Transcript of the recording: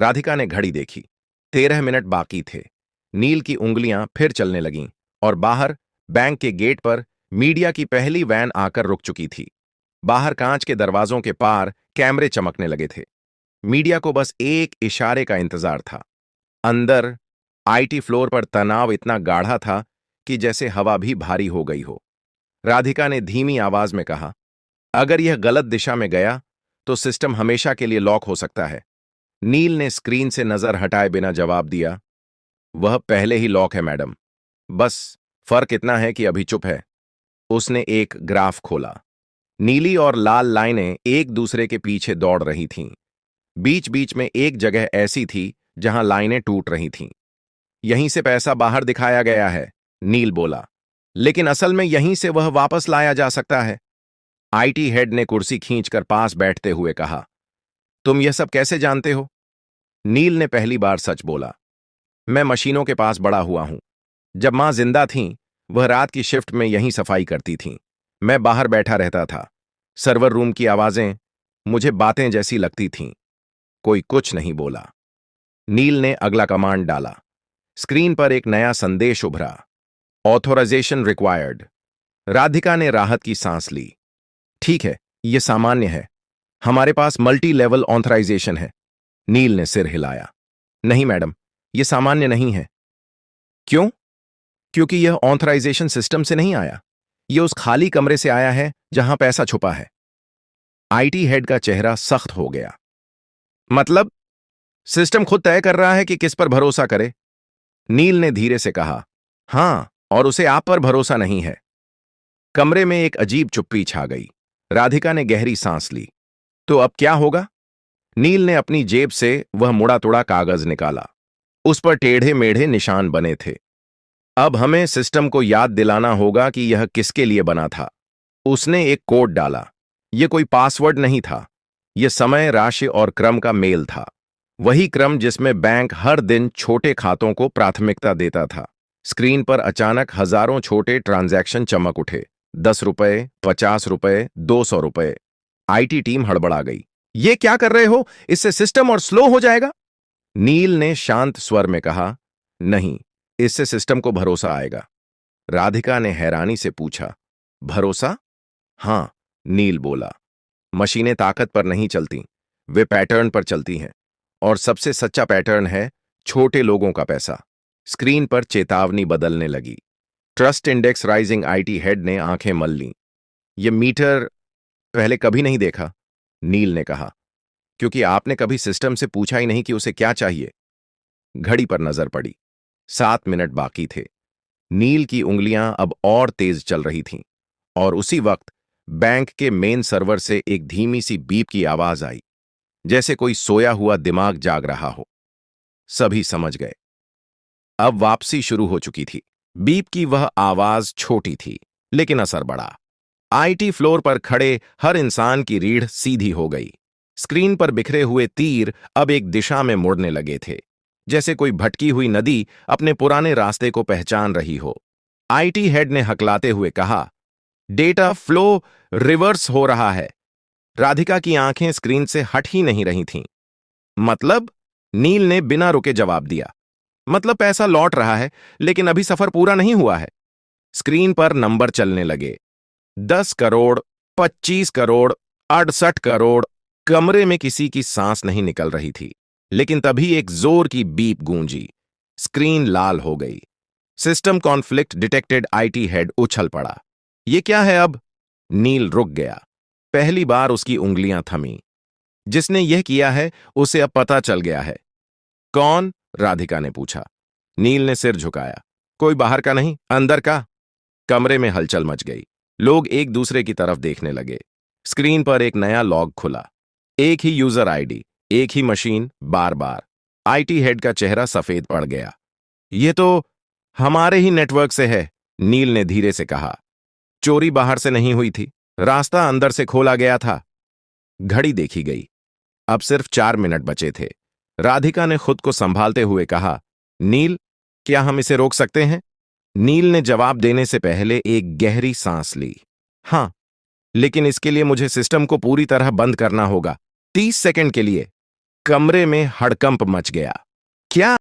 राधिका ने घड़ी देखी। 13 मिनट बाकी थे। नील की उंगलियां फिर चलने लगीं और बाहर बैंक के गेट पर मीडिया की पहली वैन आकर रुक चुकी थी। बाहर कांच के दरवाजों के पार कैमरे चमकने लगे थे। मीडिया को बस एक इशारे का इंतजार था। अंदर आईटी फ्लोर पर तनाव इतना गाढ़ा था कि जैसे हवा भी भारी हो गई हो। राधिका ने धीमी आवाज में कहा, अगर यह गलत दिशा में गया तो सिस्टम हमेशा के लिए लॉक हो सकता है। नील ने स्क्रीन से नजर हटाए बिना जवाब दिया, वह पहले ही लॉक है मैडम। बस फर्क इतना है कि अभी चुप है। उसने एक ग्राफ खोला। नीली और लाल लाइनें एक दूसरे के पीछे दौड़ रही थीं। बीच बीच में एक जगह ऐसी थी जहां लाइनें टूट रही थीं। यहीं से पैसा बाहर दिखाया गया है, नील बोला, लेकिन असल में यहीं से वह वापस लाया जा सकता है। आईटी हेड ने कुर्सी खींचकर पास बैठते हुए कहा, तुम यह सब कैसे जानते हो? नील ने पहली बार सच बोला, मैं मशीनों के पास बड़ा हुआ हूं। जब मां जिंदा थीं, वह रात की शिफ्ट में यहीं सफाई करती थीं। मैं बाहर बैठा रहता था। सर्वर रूम की आवाजें मुझे बातें जैसी लगती थीं। कोई कुछ नहीं बोला। नील ने अगला कमांड डाला। स्क्रीन पर एक नया संदेश उभरा, ऑथोराइजेशन रिक्वायर्ड। राधिका ने राहत की सांस ली। ठीक है, यह सामान्य है। हमारे पास मल्टी लेवल ऑथराइजेशन है। नील ने सिर हिलाया। नहीं मैडम, यह सामान्य नहीं है। क्यों? क्योंकि यह ऑथराइजेशन सिस्टम से नहीं आया। यह उस खाली कमरे से आया है जहां पैसा छुपा है। आईटी हेड का चेहरा सख्त हो गया। मतलब सिस्टम खुद तय कर रहा है कि किस पर भरोसा करे? नील ने धीरे से कहा, हां, और उसे आप पर भरोसा नहीं है। कमरे में एक अजीब चुप्पी छा गई। राधिका ने गहरी सांस ली। तो अब क्या होगा? नील ने अपनी जेब से वह मुड़ा तुड़ा कागज निकाला। उस पर टेढ़े मेढ़े निशान बने थे। अब हमें सिस्टम को याद दिलाना होगा कि यह किसके लिए बना था। उसने एक कोड डाला। यह कोई पासवर्ड नहीं था। यह समय, राशि और क्रम का मेल था। वही क्रम जिसमें बैंक हर दिन छोटे खातों को प्राथमिकता देता था। स्क्रीन पर अचानक हजारों छोटे ट्रांजैक्शन चमक उठे। 10 रुपए, 50 रुपए, 200 रुपए। आईटी टीम हड़बड़ा गई। ये क्या कर रहे हो? इससे सिस्टम और स्लो हो जाएगा। नील ने शांत स्वर में कहा, नहीं, इससे सिस्टम को भरोसा आएगा। राधिका ने हैरानी से पूछा, भरोसा? हां, नील बोला। मशीनें ताकत पर नहीं चलती, वे पैटर्न पर चलती हैं। और सबसे सच्चा पैटर्न है छोटे लोगों का पैसा। स्क्रीन पर चेतावनी बदलने लगी। Trust index rising. IT head ने आंखें मल लीं। यह मीटर पहले कभी नहीं देखा, नील ने कहा, क्योंकि आपने कभी सिस्टम से पूछा ही नहीं कि उसे क्या चाहिए। घड़ी पर नजर पड़ी। 7 मिनट बाकी थे। नील की उंगलियां अब और तेज चल रही थीं और उसी वक्त बैंक के मेन सर्वर से एक धीमी सी बीप की आवाज आई, जैसे कोई सोया हुआ दिमाग जाग रहा हो। सभी समझ गए। अब वापसी शुरू हो चुकी थी। बीप की वह आवाज छोटी थी, लेकिन असर बड़ा। आईटी फ्लोर पर खड़े हर इंसान की रीढ़ सीधी हो गई। स्क्रीन पर बिखरे हुए तीर अब एक दिशा में मुड़ने लगे थे, जैसे कोई भटकी हुई नदी अपने पुराने रास्ते को पहचान रही हो। आईटी हेड ने हकलाते हुए कहा, डेटा फ्लो रिवर्स हो रहा है। राधिका की आंखें स्क्रीन से हट ही नहीं रही थीं। मतलब? नील ने बिना रुके जवाब दिया, मतलब पैसा लौट रहा है, लेकिन अभी सफर पूरा नहीं हुआ है। स्क्रीन पर नंबर चलने लगे। 10 करोड़, 25 करोड़, 68 करोड़। कमरे में किसी की सांस नहीं निकल रही थी। लेकिन तभी एक जोर की बीप गूंजी। स्क्रीन लाल हो गई। System conflict detected. IT head उछल पड़ा। ये क्या है अब? नील रुक गया। पहली बार उसकी उंगलियां थमी। जिसने यह किया है उसे अब पता चल गया है। कौन? राधिका ने पूछा। नील ने सिर झुकाया। कोई बाहर का नहीं, अंदर का। कमरे में हलचल मच गई। लोग एक दूसरे की तरफ देखने लगे। स्क्रीन पर एक नया लॉग खुला। एक ही यूजर आईडी, एक ही मशीन, बार बार। आईटी हेड का चेहरा सफेद पड़ गया। ये तो हमारे ही नेटवर्क से है, नील ने धीरे से कहा। चोरी बाहर से नहीं हुई थी, रास्ता अंदर से खोला गया था। घड़ी देखी गई। अब सिर्फ 4 मिनट बचे थे। राधिका ने खुद को संभालते हुए कहा, नील, क्या हम इसे रोक सकते हैं? नील ने जवाब देने से पहले एक गहरी सांस ली। हां, लेकिन इसके लिए मुझे सिस्टम को पूरी तरह बंद करना होगा, 30 सेकंड के लिए। कमरे में हड़कंप मच गया। क्या